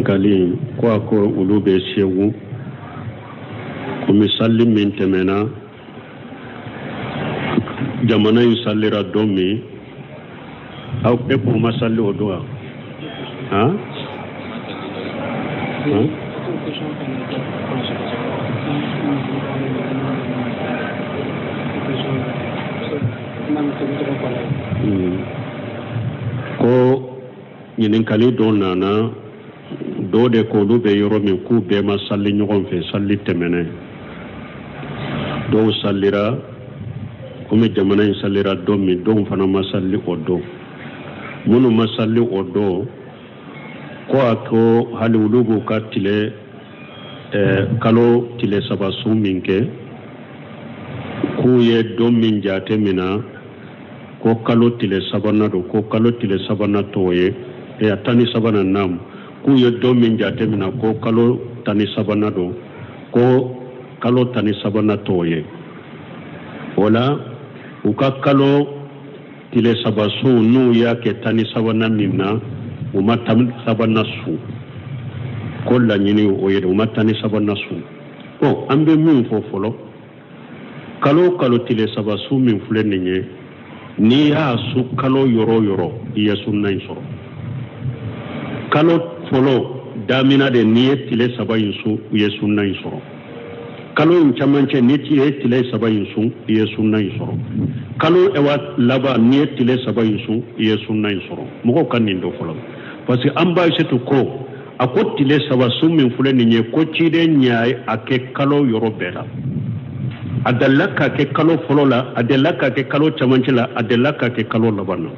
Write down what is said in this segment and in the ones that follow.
Kali kwa ko ulube shewu kumisali mintemena jamana yusallira domi au pepo masalli odoa ha ko ñininkali do nana do de ko lu be yoro min ku be ma salli ñogon fe salli temene do sallira comme jamana in sallira do mi do fana ma salli o do munu ma salli o do ko ato hali ulugu ka tile kalo tile saba su min ke ku ye do min jate mina ko kalo tile sabana do ko kalo tile sabana toye e atani sabana nam ku ye do min jate mina ko kalo tani sabana do ko kalo tani sabana toye wala uka kalo tile sabasu nu ya ke tani sabana minna uma tam sabana su ko la nyini o ye uma tani sabana su ko ambe min fo folo kalo tile sabasu min fule ninye ni ya su kalo yoro iya sunna insoro kalo folo damina de ni tile sabayin su iya sunna insoro kalo in chamanche ni tile sabayin su iya sunna insoro kalo ewa laba ni tile sabayin su iya sunna insoro mugo kanin do folo parce que amba setu ko akot tile sabasu min fule ninye ko chide nyaay ake kalo yoro bela adallaka ke kalo folola adallaka ke kalo chamanchila adallaka ke kalo labana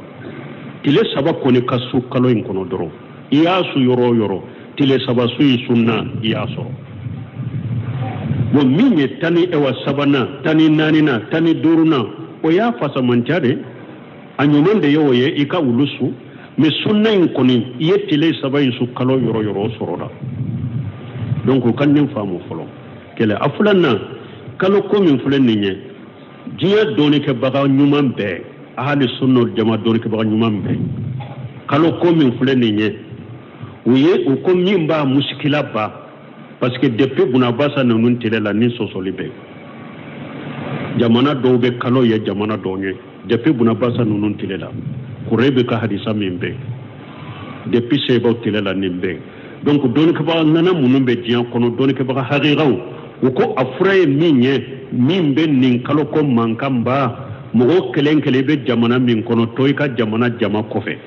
tile saba ko ni kasu kalo in kono doro iyasu yoro tile saba su sunna iyaso bo minye tani ewa sabana tani nanina tani duruna o ya fasa manchade anyumande yoye ika ulusu me sunna in koni iye tile saba su kalo yoro soroda donc kan nim famu folo kele afulana kalo ko min fulen ninye jiya doni ke baga nyuman be ahli sunno jama doni ke baga nyuman be kalo ko min fulen ninye uye u ko min ba muskila ba parce que depuis buna basa nanun tilela ni sosoli be jamana do be kalo ye jamana donye depuis buna basa nanun tilela kurebe ka hadisa min be depuis sebo tilela nimbe donc doni ke baga nana munun be jiya kono doni ke baga haqiqaw uko afraye minye mimbe nin kalo ko mankamba mugo kelen be jamana min kono toy ka jamana jama kofe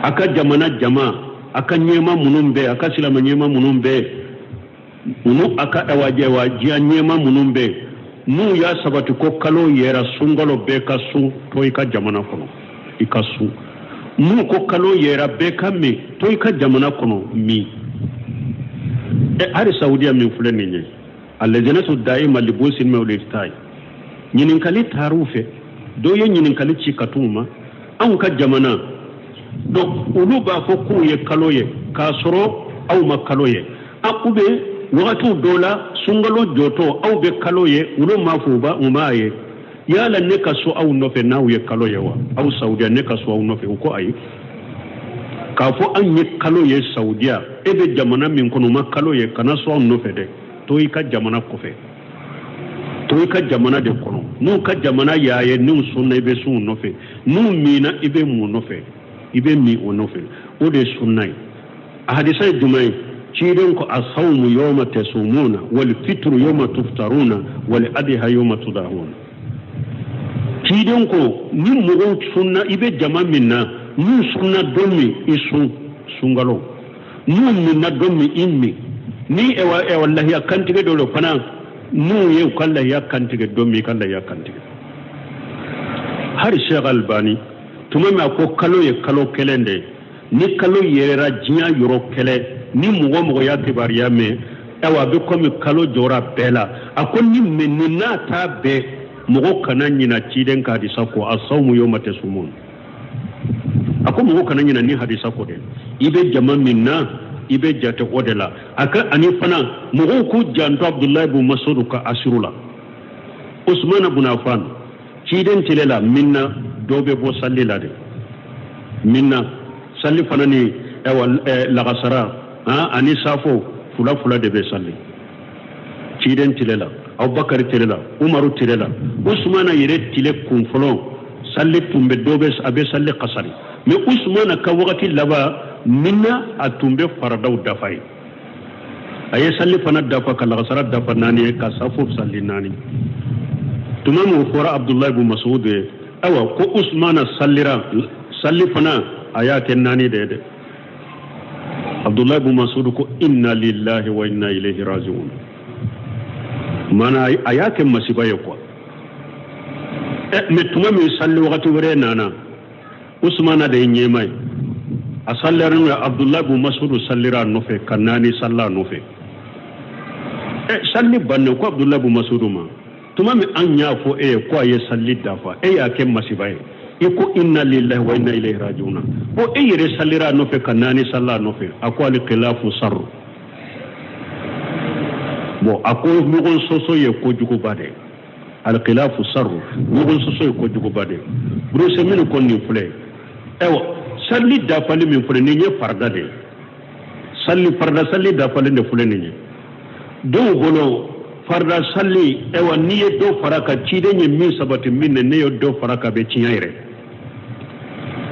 aka jamana jama aka nyema munumbe aka silama nyema munumbe unu aka wajiya nyema munumbe nu ya sabati ko kalo yera sungalo be ka su toy ka jamana kono ikasu nu ko kalo yera be ka mi toy ka jamana kono mi ari saudiya min fulen ninye alladinatu daima libusin mawliftai nyinin kali tarufe do ye nyinin kali cikatuma an ka jamana do ulu ba ko ku ye kaloye ka soro aw ma kaloye akube wakatu dola sungalo joto aw be kaloye ulu mafuba umaye yala ne ka so aw nofe naw ye kaloye wa aw saudiya ne ka so aw nofe ko ayi ka fo an ye kaloye saudiya ebe jamana min kono ma kaloye kana so an nofe de to ka jamana kofe to ka jamana de kono nu ka jamana yaaye nu sunna ibe sun nofe nu mina ibe mu nofe ibe mi o nofe o de sunnai hadisa dumai ciden ko asawmu yawma tasumuna wal fitru yawma tuftaruna wal adha yawma tudahuna ciden ko ni mu sunna ibe jama minna nu sunna domi isu sungalo nu minna domi immi ni ewa wallahi akantige dolo fana nu ye kala ya kantige domi kala ya kantige har Sheikh Albani tuma ma ko kalo ye kalo kelende ni kalo yera jinya yoro kele ni mugo ya tibariya me ewa be komi kalo jora bela akon ni menina ta be mugo kana nyina ciden ka hadisa ko asawmu yawma tasumun akon mugo kana nyina ni hadisa ko de ibe jama minna ibe jate odela aka ani fana mugo ku janto Abdullah ibn Mas'ud ka asirula Usman ibn Affan ciden tilela minna dobe bo sallila de minna salli fana ni lagasara ani safo fula de be salli ciden tilela abubakar tilela umaru tilela usmana yere tile kun folo salli tumbe dobe abe salli qasari mais usmana ka wakati laba minna atumbe faradaw dafai aye salli fana dafa ka lagasara dafa nani ka safo salli nani tumamu fora abdullah ibn mas'ud awa ko usmana salli fana aya ken nani de abdullah ibn mas'ud ko inna lillahi wa inna ilayhi raji'un mana aya ken masiba ye quoi mais tumamu salli wakati wore nana usmana de nyemay asallarun abdullah ibn mas'ud sallira nofe kanani salla nofe salli banne ko abdullah ibn mas'ud ma tumami anya fo ko aye salli dafa ya ken masiba ye iko inna lillahi wa inna ilayhi raji'un o yere sallira nofe kanani salla nofe ako al khilafu sar bo ako mugon soso ye ko jugo bade al khilafu sar mugon soso ye ko jugo bade bro se min ko ni fule salli dafa li min fule ni nye farda de salli dafa li ne fule ni do golo farda salli niye do faraka cide nye min sabati min ne yo do faraka be ciyaire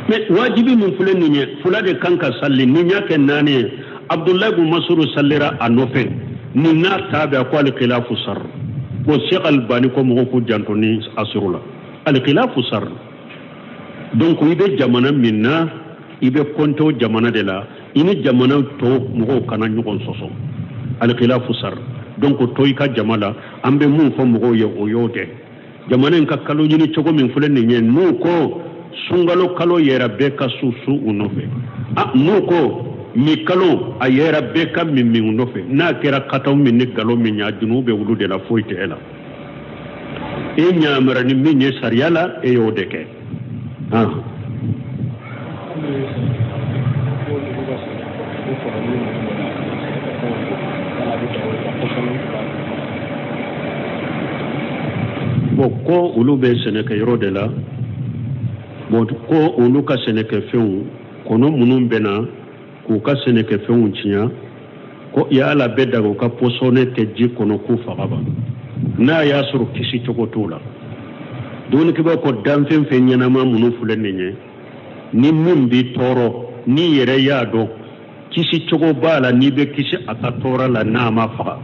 mais wajibi min fule ni nye fula de kanka salli ni nya ken nani abdullah ibn mas'ud sallira anofe ni na tabe ko al khilafu sar bo cheikh albani ko mo ko jantoni asrula al khilafu sar donc ibe jamana minna ibe konto jamana de la ini jamana to mo kana nyugon soso al khilafu sar donc toy ka jamala ambe mun fo mo ye o yote jamana en ka kalo nyini chogo min fulen ni nyen no ko sungalo kalo yera be ka susu unofe no ko mi kalo ayera be ka mi unofe na kera kataw min ni galo min nya junube wudu de la foite ela e nyamara ni min ye sariala e yo deke bon ko olu be seneke yoro de la bon ko olu ka seneke fenw kono munun bena ku ka seneke fenw tiɲa ko ya ala be dago ka posone ke ji kono ku fagaba na ya suru kisi cogo to la don kiba ko danfen fe nyanama munun fulen ne ni min bi toro ni yere ya do kisi cogo bala ni be kisi ata tora la na ma faga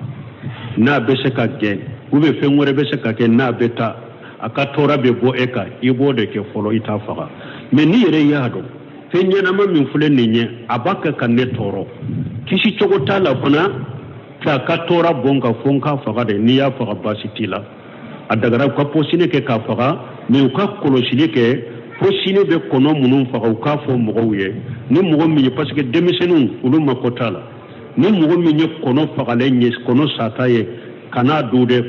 na be se ka gen ube fen wore be se ka ke na beta aka tora be bo eka ibo de ke folo ita faga mais ni yere ya do fen nyanama min fulen ne abaka kan ne toro kisi cogo tala fana ka tora bonga fonka faga de ni ya faga basitila adagara ka posine ke ka faga ni ka kolosile ke posine be kono munun faga ka fo mogo ye ni mogo mi parce que demisenu ulu makotala ni mogo mi ne kono faga le nyes kono sataye kana dude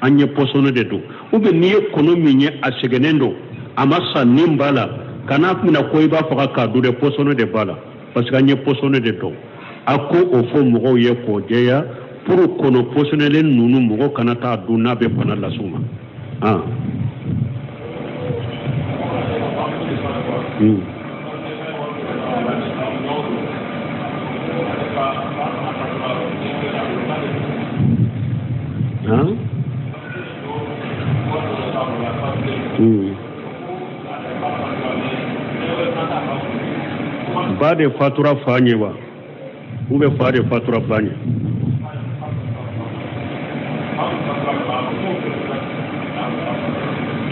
anye posone de do ube ni kono mi ne asegenendo amasa nimbala kana kuna koiba faga ka dude posone de bala parce que anye posone de do ako o fo mogo ye ko jeya pour kono posone le nunu mogo kana ta duna be pana la suma ba de fatura fanyewa ube fa de fatura banye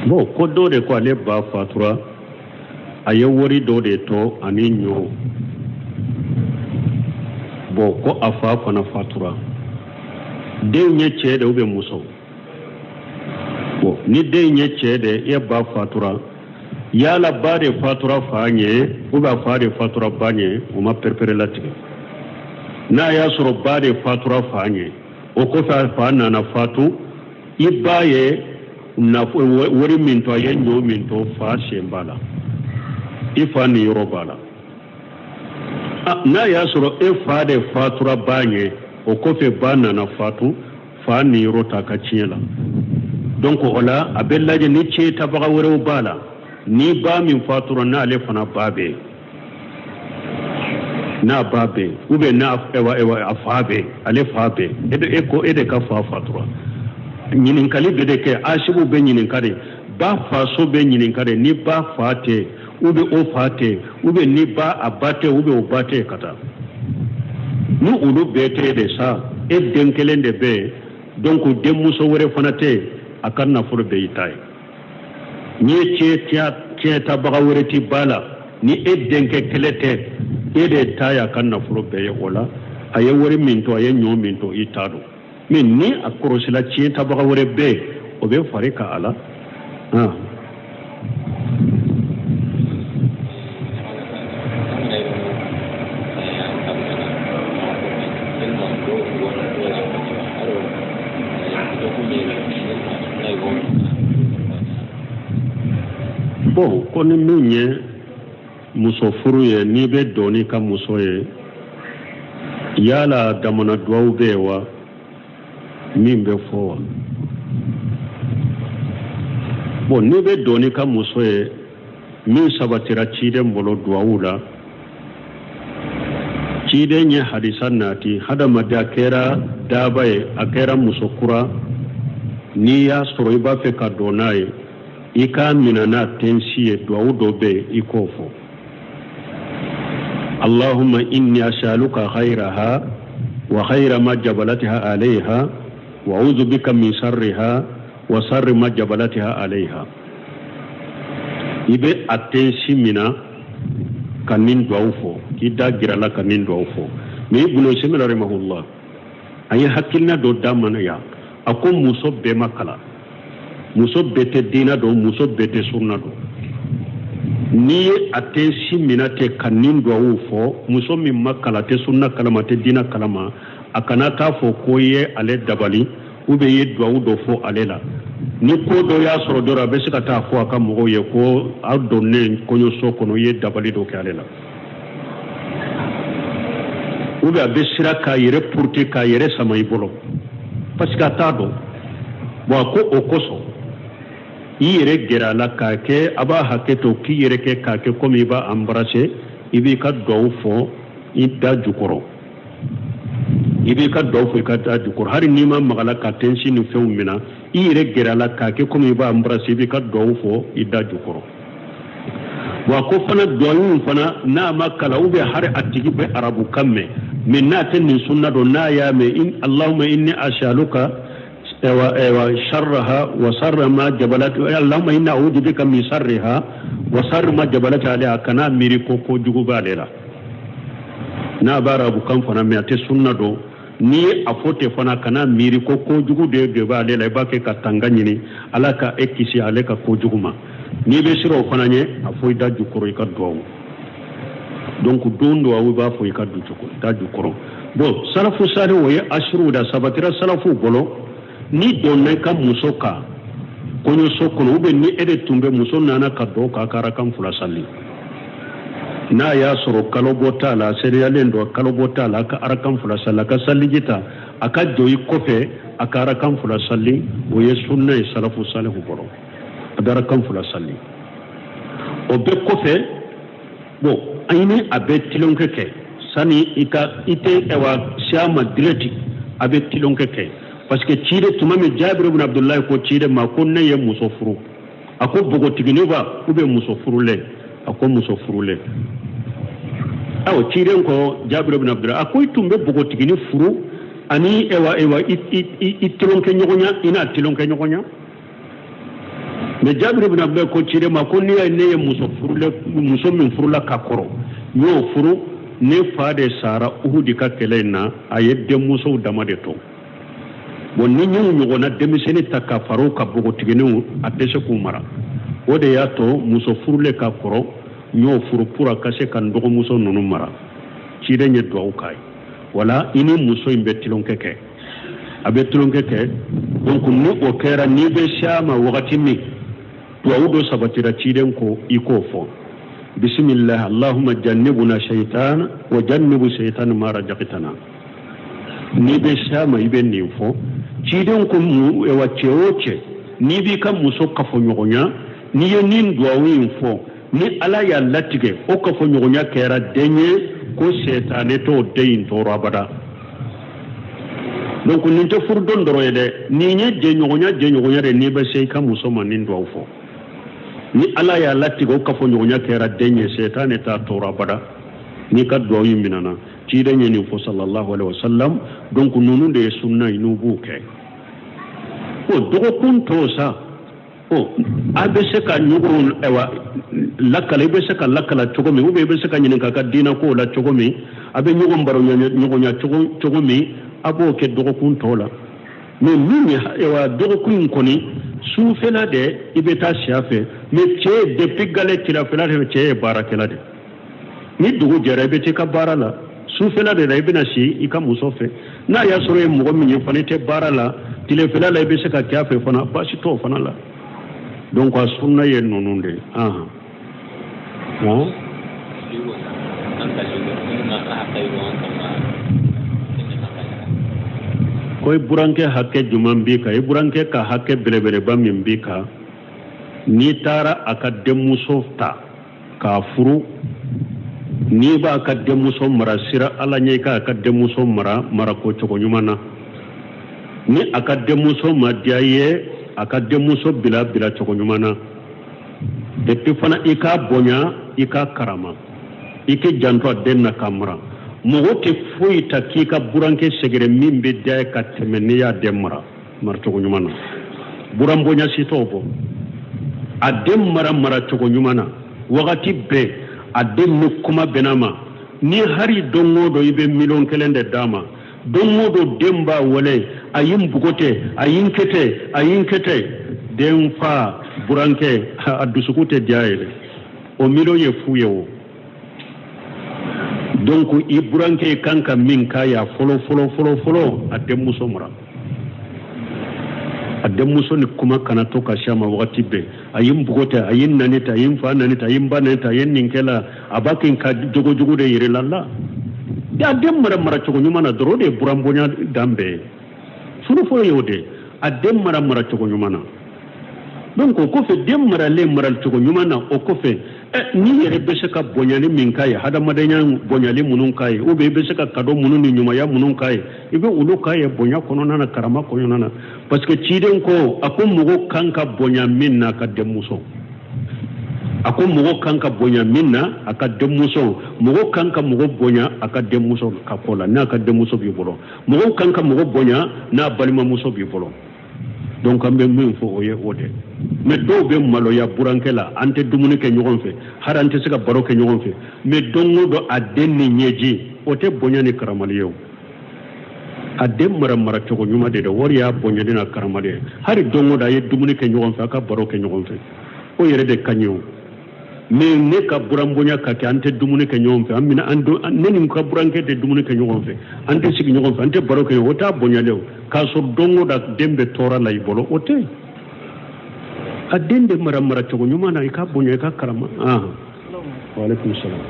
bo ko do de ko ale ba fatura aye wori do de to ani nyo bo ko afa fana fatura de nye che de ube muso bo ni de nye che de e ba fatura yala ba de fatura fanye uba fa de fatura banye o ma perpere latige na ya soro ba de fatura fanye o ko fa na fatu ibaye na wori minto aye nyo minto fa shembala ifani yorobala na ya soro e fa de fatura banye o ko fe bana na fatu fa ni rota ka ciela donc ola abellaje ni ce tabaga wore bala ni ba min fatura na ale fana babe n'a babe ou bien n'a ewa fabe ale fabe ede ka fa fatura ɲininkali bɛ de kɛ asibu bɛ ɲininkali ba faso bɛ ɲininkali ni ba fa tɛ ou bien o fa tɛ ou bien ni ba a ba tɛ ou bien o ba tɛ ka taa ni olu bɛɛ tɛ de sa e den kelen de bɛ donc denmuso wɛrɛ fana tɛ a ka nafolo bɛɛ y'i ta ye ni ye tiɲɛ tabaga wɛrɛ ti ba la ni e denkɛ kelen tɛ e de ta ye a ka nafolo bɛɛ ye o la a ye wari min to a ye ɲɔ min to i t'a dɔn mais ni a kɔrɔsila tiɲɛ tabaga wɛrɛ bɛ yen o bɛ fari ka a la bon ko ni min ye muso furu ye n'i bɛ dɔn n'i ka muso ye yala damana duwawu bɛ yen wa min bɛ fɔ wa bon n'i bɛ dɔn n'i ka muso ye min sabatira ciden bolo duwawu la ciden ye hadisa nati hadamaden a kɛra daba ye a kɛra muso kura n'i y'a sɔrɔ i b'a fɛ ka dɔn n'a ye i k'a minɛ n'a tensi ye duwawu dɔ bɛ yen i k'o fɔ اللهم إني أسألك خيرها وخير ما جبلتها عليها وأعوذ بك من شرها وشر ما جبلتها عليها ibe attensi mina kanin duawfo kida girala kanin duawfo me ibnu simila rahimahullah ayi hakilna do damana ya ako muso be makala muso bete dina do muso bete sunna do ni attensi mina te kanin duawfo muso min makala te sunna kalama te dina kalama akana ta fo koye ale dabali ube ye duawu do fo ale la ni ko do ya soro do rabe sika ta fo aka mo ye ko a donne ko yo so kono ye dabali do ke ale la ube abe sira ka yere porte ka yere sama ibolo parce que ta do bo ko o koso yere gera la ka ke aba haketo ki yere ke ka ke komi ba embrasser ibi ka do fo ida jukoro ibi ka do fo ka ta jukoro hari ni ma magala ka tensi ni few mina ire gerala ka ke komi ba embrasser ibi ka do fo ida jukoro wa ko fana do yun fana na makala ube hari atigi be arabu kamme min na tan sunna do na ya me in allahumma inni as'aluka wa sharraha wa sharra ma jabalat allahumma inna a'udhu bika min sharriha wa sharra ma jabalat alaiha kana miri ko jugu ba lela na bara bu kan fana me ate sunna do ni a fote fana kana miri ko jugu de ba lela ba ke ka tanga nyini ala ka ekisi ale ka ko jugu ma ni be siro fana nye a foi da jukoro ka do donc dondo wa ba foi ka du jukoro da jukoro bo salafu sare woye ashru da sabatira salafu bolo ni donne ka musoka konyo sokono ube ni ede tumbe muso nana ka do ka kara kan fula salli na ya soro kalobota la serialen do kalobota la ka arakan fula salla ka salli jita aka joyi kofe aka arakan fula salli o ye sunna salafu salihu boro adara kan fula salli o be kofe bo ayini abe tilonke ke sani ite ewa siama direct abe tilonke ke parce que cide tumami Jabir ibn Abdullah ko cide ma ko ne ye muso furu ako bogo tigini ba ube muso furule ako muso furule aw cide ko Jabir ibn Abdullah ako tumbe bogo tigini furu ani ewa itilonke nyogonya ina tilonke nyogonya me Jabir ibn Abdullah ko cide ma ko ne ye muso furule muso min furula ka koro yo furu ne faade sara uhudi ka kelena ayedde muso damade to bon ni ñu ñogona demiseni takka faro ka bogo tigenu adese ku mara o de ya to muso furule ka koro ño furu pura kase kan dogo muso nonu mara ci de ñe do kay wala ini muso imbe tilon keke abe tilon keke donc ni o kera ni be shama wakati mi to awdo sabatira ci den ko iko fo bismillah allahumma jannibuna shaytan wa jannibu shaytan ma rajaqtana ni be shama ibe ni fo ciden ko mu e wacce oce ni bi kan muso kafo nyogonya ni ye nin duawu info ni ala ya latige o kafo nyogonya kera denye ko setane to deyin toro abada donc nin te furdon doro yede ni nye je nyogonya re ni be sey ka musoma nin do fo ni ala ya latti go ka fo nyogonya kera denye setane ta toro abada ni ka do yiminana ci denye ni fo sallallahu alaihi wasallam donc nunu de sunna inu buke o dogo kun to sa o abe se ka nyugo ewa lakala be se ka lakala chogomi ube be se ka nyinin ka dina ko la chogomi abe nyugo mbaro nyugo nya chogomi abo ke dogo kun tola mais mimi ewa dogo kun koni su fela de ibeta shafe mais che de pigale tira fela de che barakela de ni dogo jarabe te ka barala su fela de la ibina si ika musofe na ya soro e mo mi fane te barala tile fela la ibe se ka kafe fana basi to fana la donc a sunna ye nonunde koy buranke hakke juman bi ka buranke ka hakke belebele ba min bi ka ni tara aka demuso ta ka furu ni ba aka demuso mara sira ala nye ka aka demuso mara ko choko nyumana ni aka demuso madiaye aka demuso bila choko nyumana depuis fana ika bonya ika karama ike janto denna kamra mogo te foyi ta k'i ka buranke segere min bɛ da ka tɛmɛ n'i y'a den mara cogo ɲuman na buran bonya si t'o bɔ a den mara cogo ɲuman na wagati bɛɛ a den ni kuma bɛnna ma ni hari don o don i bɛ miliyɔn kelen de d'a ma don o don den b'a wele a yi n bugote a yi n kɛtɛ den fa buranke a dusuku tɛ diya ye dɛ o miliyɔn ye fu ye o. donc i buranke kanka min kaya folo a demuso mara a demuso ni kuma kana to ka shama wakati be ayin bugote ayin nanita ayin fa nanita ayin baneta ayin ninkela abakin ka jogo de yire lalla ya dem mara cogo nyumana doro de burambonya dambe sunu fo yode a dem mara cogo nyumana donc ko fe dem mara cogo nyumana o ko fe ni yere be se ka bonyani min kai hada madanya bonyali munun kai o be se ka kado munun ni nyuma ya munun kai ibe ulu kai bonya kono na karama kono na parce que ciden ko akum mugo kanka bonya minna ka demuso akum mugo kanka bonya minna aka demuso mugo kanka mugo bonya aka demuso ka kola na ka demuso bi bolo mugo kanka mugo bonya na balima muso bi bolo donc ambe min fo oye ode mais do be malo ya burankela ante dumuni ke nyogon fe har ante sika baro ke nyogon fe mais dongo do adenni nyeji ote bonya ni karamali yow adem mara cogo nyuma de wori ya bonya dina karamali har dongo da ye dumuni ke nyogon fe aka baro ke nyogon fe o yere de kanyo mais ne ka burambonya ka ke ante dumuni ke nyogon fe amina ando neni ka buranke de dumuni ke nyogon fe ante sigi nyogon fe ante baro ke wota bonya lew ka so dongo da dembe tora lay bolo ote adende mara cogo nyuma na ka bonya ka karama wa alaikum salam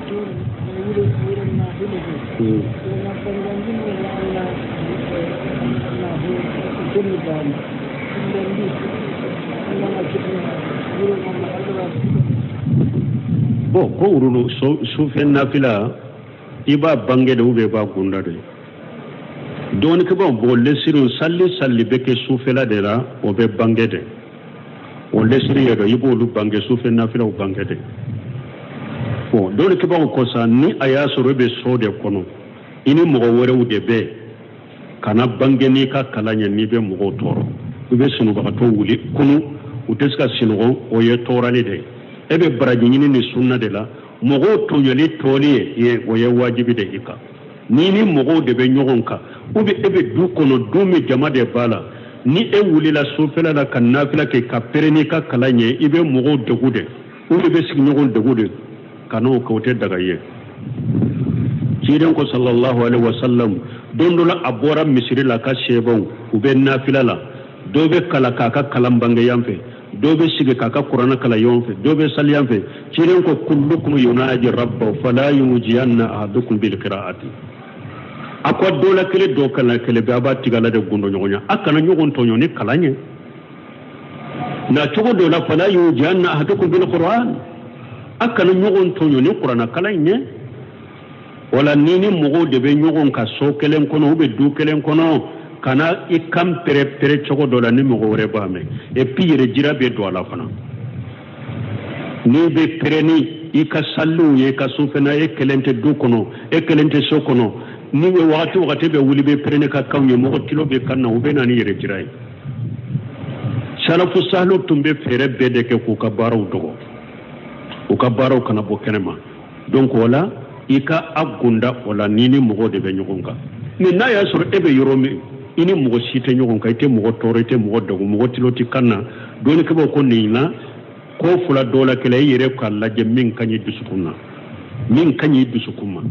ko urunu so fen nafila iba bange de ube ba gunda de don ke bon bo lesirun salli beke sufela de la o be bange de o lesiri yedo ibo lu bange sufe nafila o bange de bon don ke bon ko sa ni aya so rebe so de kono ini mo wore u de be kana bange ni ka kalanya ni be mo toro ube sunu ba to wuli kunu uteska sinu o ye torani de ebe baraji ni sunna de la mo to yeli toli ye o ye wajibi de hika ni mogo de be nyogonka ube ebe du kono dumi jama de bala ni e wulila sofela la kanafila ke kapereni ka kalanye ibe mogo de gude ube be sig nyogon de gude kano ko te daga ye jiren ko sallallahu alaihi wasallam dondola abora misri la ka shebon ube nafila la dobe kala ka kalambange yamfe dobe sige kaka qur'ana kala yonfe dobe salyanfe jiren ko kullukum yunaji rabbahu fala yujiyanna ahadukum bil qira'ati akwa dola kele do kala kele be aba tigala de gundo nyonya akana nyogon tonyo ni kalanye na togo dola fala yujanna ahadukum bil qur'an akana nyogon tonyo ni qur'ana kalanye wala nini mugo de be ɲɔgɔn ka so kelen kɔnɔ ou bien du kelen kɔnɔ kana i kan pere cogo dɔ la ni mɔgɔ wɛrɛ b'a mɛn et puis yɛrɛ jira bɛ don a la fana n'i bɛ pɛrɛni i ka saliw ye i ka sufɛna e kelen tɛ du kɔnɔ e kelen tɛ so kɔnɔ ni bɛ wagati bɛ wuli bɛ pɛrɛni ka kanw ye mɔgɔ kilo bɛ kan na u bɛ na ni yɛrɛ jira ye salafu saliw tun bɛ fɛɛrɛ bɛɛ de kɛ k'u ka baaraw dɔgɔ u ka baaraw kana bɔ kɛnɛma donc o la i ka a gunda o la n'i ni mɔgɔ de bɛ ɲɔgɔn kan mais n'a y'a sɔrɔ e bɛ yɔrɔ min i ni mɔgɔ si tɛ ɲɔgɔn kan i tɛ mɔgɔ tɔɔrɔ i tɛ mɔgɔ dɔgɔ mɔgɔ tilo tɛ kan na dɔɔnikɛbaaw ko nin na ko fila dɔw la kɛlɛ i yɛrɛ k'a lajɛ min ka ɲi dusukun na min ka ɲi dusukun ma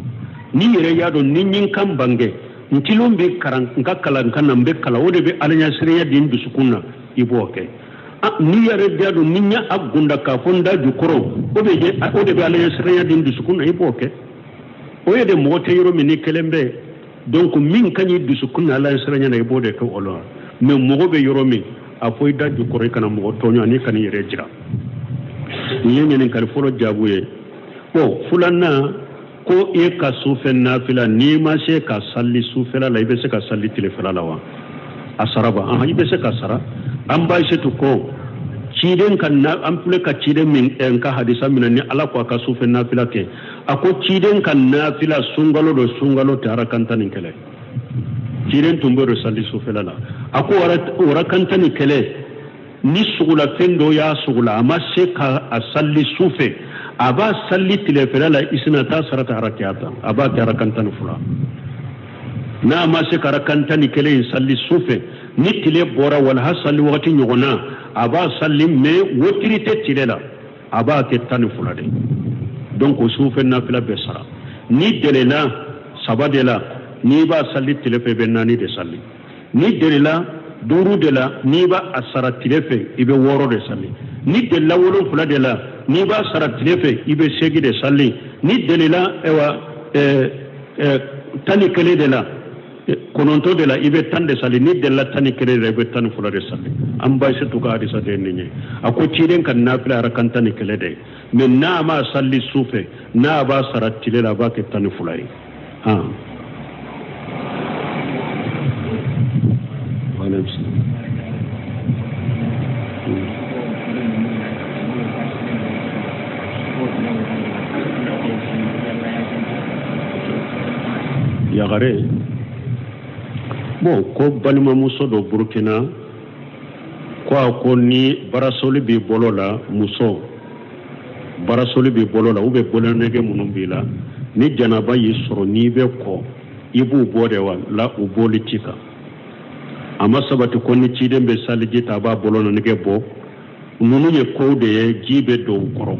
n'i yɛrɛ y'a dɔn ni ɲin kan bange n tilo bɛ kalan n ka kalan kan na n bɛ kalan o de bɛ ala ɲɛsiranya di n dusukun na i b'o kɛ n'i yɛrɛ y'a dɔn ni n y'a gunda k'a fɔ n da jukɔrɔ o de bɛ ala ɲɛsiranya di n dusukun na i b'o kɛ o ye de mɔgɔ tɛ yɔrɔ min ni kelen bɛ donc min ka ɲi dusukun na ala ɲɛsiranya na i b'o de kɛ o la mais mɔgɔ bɛ yɔrɔ min a fɔ i da jukɔrɔ i kana mɔgɔ tɔɲɔ ani kana i yɛrɛ jira nin ye ɲininkali fɔlɔ jaabu ye bon filanan ko e ka sufɛ nafila n'i ma se ka sali sufɛla la i bɛ se ka sali tilefɛla la wa a sara ba i bɛ se ka sara an b'a setu ko ciden ka an filɛ ka ciden min ka hadisa minɛ ni ala ko a ka sufɛ nafila kɛ a ko ciden ka nafila sunkalo do sunkalo tɛ arakanta ni kɛlɛ ciden tun bɛ do sali sufɛla la a ko arakanta ni kɛlɛ ni sugula fɛn dɔ y'a sugula a ma se ka a sali sufɛ a b'a sali tilefɛla la i sina taa sarata harakiya ta a b'a kɛ arakanta ni fila n'a ma se ka arakanta ni kɛlɛ in sali sufɛ ni tile bɔra wala ha sali wagati ɲɔgɔn na a b'a sali mais wotiri tɛ tile la a b'a kɛ 12 de donc o sufɛ nafila bɛ sara ni dɛlɛla 3 de la n'i b'a sali tilefɛ bɛ 4 de sali ni dɛlɛla 5 de la n'i b'a a sara tilefɛ i bɛ 6 de sali ni dɛlɛla 7 de la n'i b'a sara tilefɛ i bɛ 8 de sali ni dɛlɛla 11 de la 9 de la i bɛ 10 de sali ni dɛlɛla 11 de la i bɛ 12 de sali an b'a se to ka hadisa de nin ye a ko ciden ka nafila arakan 11 de mais n'a ma sali sufɛ n'a b'a sara tile la a b'a kɛ 12 ye yagare bon ko balimamuso dɔ burukina ko a ko ni barasoli b'i bolo la muso barasoli b'i bolo la ou bien bolonɛgɛ minnu b'i la ni janaba y'i sɔrɔ n'i bɛ kɔ i b'u bɔ de wa la u bɔli ti kan a ma sabati ko ni ciden bɛ saliji ta a b'a bolonɛgɛ bɔ ninnu ye kow de ye ji bɛ don u kɔrɔ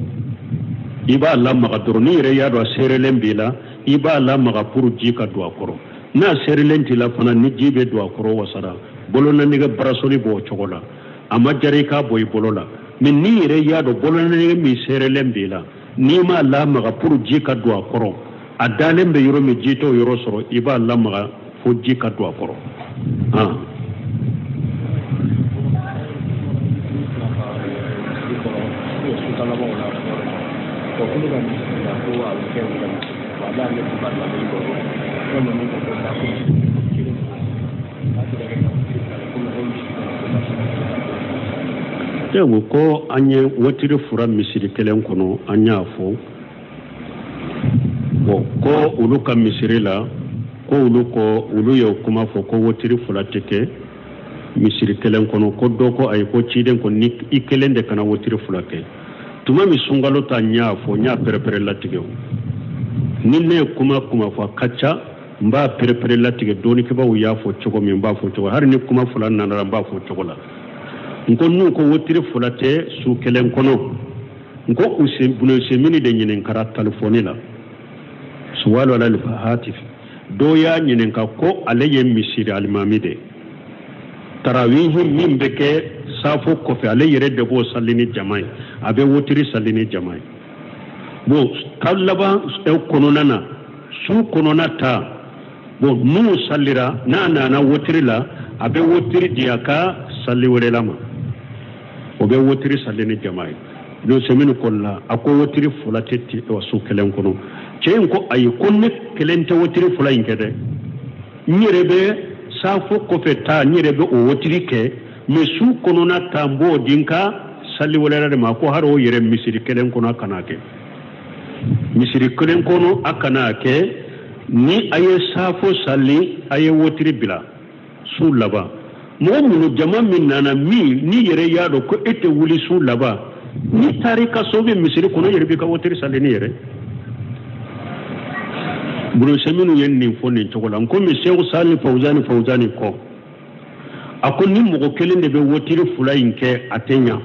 i b'a lamaga dɔrɔn ni yɛrɛ y'a dɔn a seerelen b'i la i b'a lamaga pour ji ka don a kɔrɔ n'a seerelen t'i la fana ni ji bɛ don a kɔrɔ wasara bolonɛgɛ barasoli b'o cogo la a ma jara i k'a bɔ i bolo la mais ni yɛrɛ y'a dɔn bolonɛgɛ min seerelen b'i la n'i m'a lamaga pour ji ka don a kɔrɔ a dalen bɛ yɔrɔ min ji t'o yɔrɔ sɔrɔ i b'a lamaga fo ji ka don a kɔrɔ ko an ye wotiri fura misiri kelen kɔnɔ an y'a fɔ ko olu ka misiri la ko olu ye kuma fɔ ko wotiri fura tɛ kɛ misiri kelen kɔnɔ ko dɔ ko ayi ko ciden ko ni i kelen de kana wotiri fura kɛ tuma min sunkalo ta n y'a fɔ n y'a pɛrɛpɛrɛ latigɛ ni ne ye kuma fɔ a ka ca n b'a pɛrɛpɛrɛ latigɛ dɔɔnikɛbaaw y'a fɔ cogo min n b'a fɔ cogo hali ni kuma fɔla nana n b'a fɔ cogo la n ko n'u ko wotiri fila tɛ su kelen kɔnɔ n ko bunesemini de ɲininkara telefɔni la suwalu alal hatif dɔw y'a ɲininka ko ale ye misiri alimami de tarawihi min bɛ kɛ safo kɔfɛ ale yɛrɛ de b'o sali ni jama ye a bɛ wotiri sali ni jama ye bon kalo laban kɔnɔna na su kɔnɔna ta bon n'u salira n'a nana wotiri la a bɛ wotiri di a ka sali wɛrɛ la ma o bɛ wotiri sali ni jama ye do semeni kolla ako wotiri fula tetti o su kelen kono ceen ko ay konne kelente wotiri fula inkede nyerebe safo ko feta nyerebe o wotiri ke me su kono na tambo dinka salli wala ma ko haro yere misiri kelen kono kanake misiri kelen kono akanake ni aye safo salli aye wotiri bila su laba mo munu jama min nana mi ni yere yado ko ete wuli su laba ni tarika sobe misiri kono yere be ka wotiri salli ni yere buru seminu yen ni fonni togola ko mi sheikh salli fawzani ko akon ni mo kelen de be wotiri fula inke atenya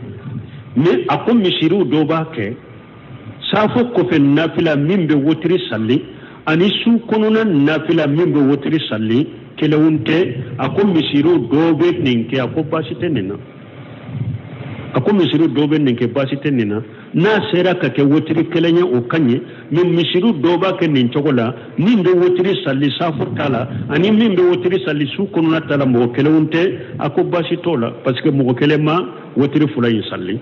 ni akon misiru do ba ke safo ko fe nafila min be wotiri salli ani su kono na nafila min be wotiri salli kelewunte akon misiru do be ninke akon basite nina ako misiru dobe ninke basite nina na sera ka ke wotiri kelenya o kanye min misiru doba ke nin chogola min be wotiri salli safu tala ani min be wotiri salli su kono na tala mo kelewunte ako basitola parce que mo kelema wotiri fulay salli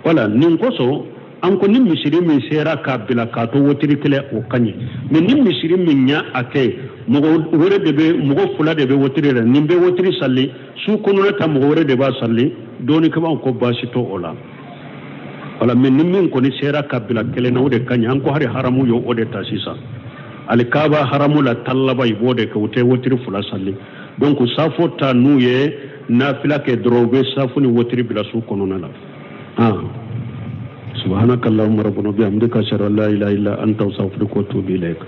wala nin koso anko nin misiri min sera ka bila ka to wotiri kele o kanye min nin misiri min nya ake mo wore de be mo fula de be wotiri la nin be wotiri salli su kono na ta mo wore de ba salli doni kama ko basito ola wala min ko ni sera kabila kele na wode kanya an ko hari haramu yo ode tasisa al kaaba haramu la tallaba ibode ko wote wotiri fula salli donc safo ta nuye nafila ke drobe safo ni wotiri bila su kono na la subhanakallahumma rabbana bihamdika ashhadu an la ilaha illa anta astaghfiruka wa atubu ilaik